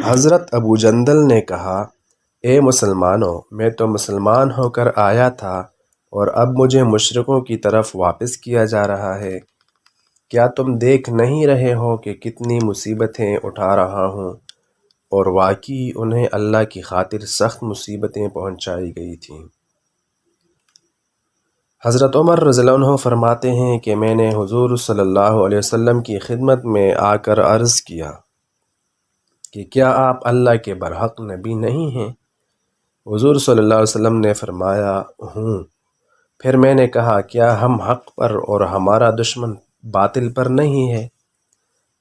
حضرت ابو جندل نے کہا، اے مسلمانوں، میں تو مسلمان ہو کر آیا تھا اور اب مجھے مشرکوں کی طرف واپس کیا جا رہا ہے۔ کیا تم دیکھ نہیں رہے ہو کہ کتنی مصیبتیں اٹھا رہا ہوں؟ اور واقعی انہیں اللہ کی خاطر سخت مصیبتیں پہنچائی گئی تھیں۔ حضرت عمر رضی اللہ عنہ فرماتے ہیں کہ میں نے حضور صلی اللہ علیہ وسلم کی خدمت میں آ کر عرض کیا کہ کیا آپ اللہ کے برحق نبی نہیں ہیں؟ حضور صلی اللہ علیہ وسلم نے فرمایا، ہوں۔ پھر میں نے کہا، کیا ہم حق پر اور ہمارا دشمن باطل پر نہیں ہے؟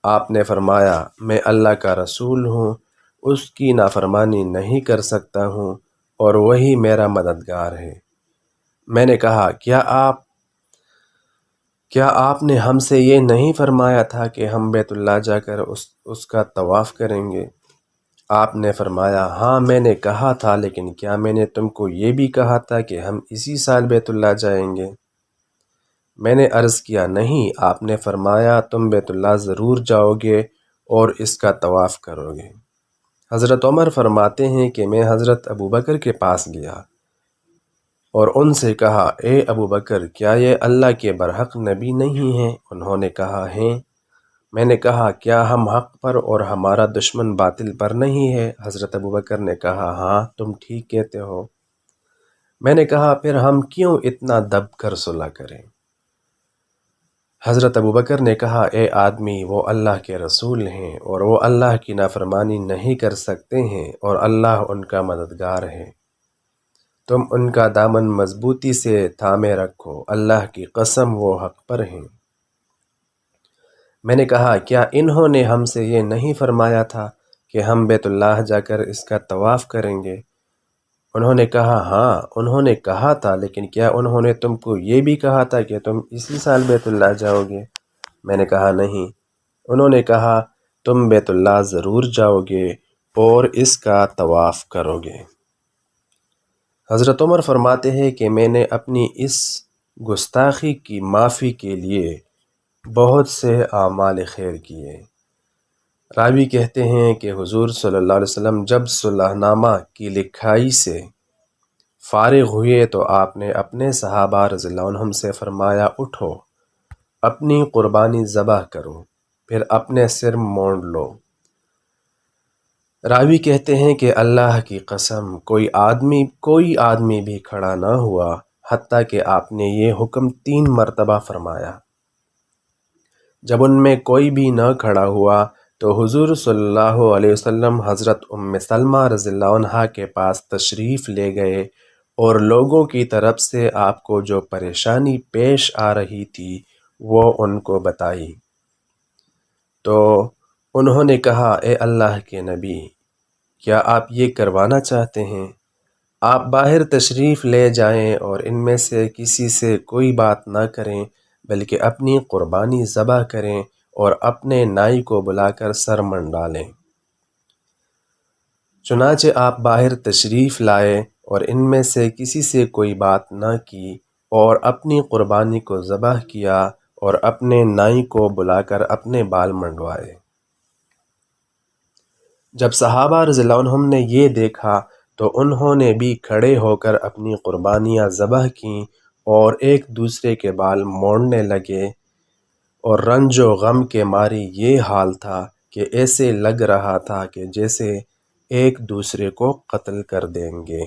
آپ نے فرمایا، میں اللہ کا رسول ہوں، اس کی نافرمانی نہیں کر سکتا ہوں اور وہی میرا مددگار ہے۔ میں نے کہا، کیا آپ نے ہم سے یہ نہیں فرمایا تھا کہ ہم بیت اللہ جا کر اس کا طواف کریں گے؟ آپ نے فرمایا، ہاں میں نے کہا تھا، لیکن کیا میں نے تم کو یہ بھی کہا تھا کہ ہم اسی سال بیت اللہ جائیں گے؟ میں نے عرض کیا، نہیں۔ آپ نے فرمایا، تم بیت اللہ ضرور جاؤ گے اور اس کا طواف کرو گے۔ حضرت عمر فرماتے ہیں کہ میں حضرت ابوبکر کے پاس گیا اور ان سے کہا، اے ابوبکر، کیا یہ اللہ کے برحق نبی نہیں ہیں؟ انہوں نے کہا، ہیں۔ میں نے کہا، کیا ہم حق پر اور ہمارا دشمن باطل پر نہیں ہے؟ حضرت ابوبکر نے کہا، ہاں تم ٹھیک کہتے ہو۔ میں نے کہا، پھر ہم کیوں اتنا دب کر صلح کریں؟ حضرت ابوبکر نے کہا، اے آدمی، وہ اللہ کے رسول ہیں اور وہ اللہ کی نافرمانی نہیں کر سکتے ہیں اور اللہ ان کا مددگار ہے۔ تم ان کا دامن مضبوطی سے تھامے رکھو، اللہ کی قسم وہ حق پر ہیں۔ میں نے کہا، کیا انہوں نے ہم سے یہ نہیں فرمایا تھا کہ ہم بیت اللہ جا کر اس کا طواف کریں گے؟ انہوں نے کہا، ہاں انہوں نے کہا تھا، لیکن کیا انہوں نے تم کو یہ بھی کہا تھا کہ تم اسی سال بیت اللہ جاؤ گے؟ میں نے کہا، نہیں۔ انہوں نے کہا، تم بیت اللہ ضرور جاؤ گے اور اس کا طواف کرو گے۔ حضرت عمر فرماتے ہیں کہ میں نے اپنی اس گستاخی کی معافی کے لیے بہت سے اعمال خیر کیے۔ راوی کہتے ہیں کہ حضور صلی اللہ علیہ وسلم جب صلح نامہ کی لکھائی سے فارغ ہوئے تو آپ نے اپنے صحابہ رضی اللہ عنہم سے فرمایا، اٹھو، اپنی قربانی ذبح کرو، پھر اپنے سر مونڈ لو۔ راوی کہتے ہیں کہ اللہ کی قسم کوئی آدمی بھی کھڑا نہ ہوا حتیٰ کہ آپ نے یہ حکم 3 مرتبہ فرمایا۔ جب ان میں کوئی بھی نہ کھڑا ہوا تو حضور صلی اللہ علیہ وسلم حضرت ام سلمہ رضی اللہ عنہا کے پاس تشریف لے گئے اور لوگوں کی طرف سے آپ کو جو پریشانی پیش آ رہی تھی وہ ان کو بتائی۔ تو انہوں نے کہا، اے اللہ کے نبی، کیا آپ یہ کروانا چاہتے ہیں؟ آپ باہر تشریف لے جائیں اور ان میں سے کسی سے کوئی بات نہ کریں، بلکہ اپنی قربانی ذبح کریں اور اپنے نائی کو بلا کر سر منڈالیں۔ چنانچہ آپ باہر تشریف لائے اور ان میں سے کسی سے کوئی بات نہ کی اور اپنی قربانی کو ذبح کیا اور اپنے نائی کو بلا کر اپنے بال منڈوائے۔ جب صحابہ رضی اللہ عنہم نے یہ دیکھا تو انہوں نے بھی کھڑے ہو کر اپنی قربانیاں ذبح کیں اور ایک دوسرے کے بال موڑنے لگے، اور رنج و غم کے ماری یہ حال تھا کہ ایسے لگ رہا تھا کہ جیسے ایک دوسرے کو قتل کر دیں گے۔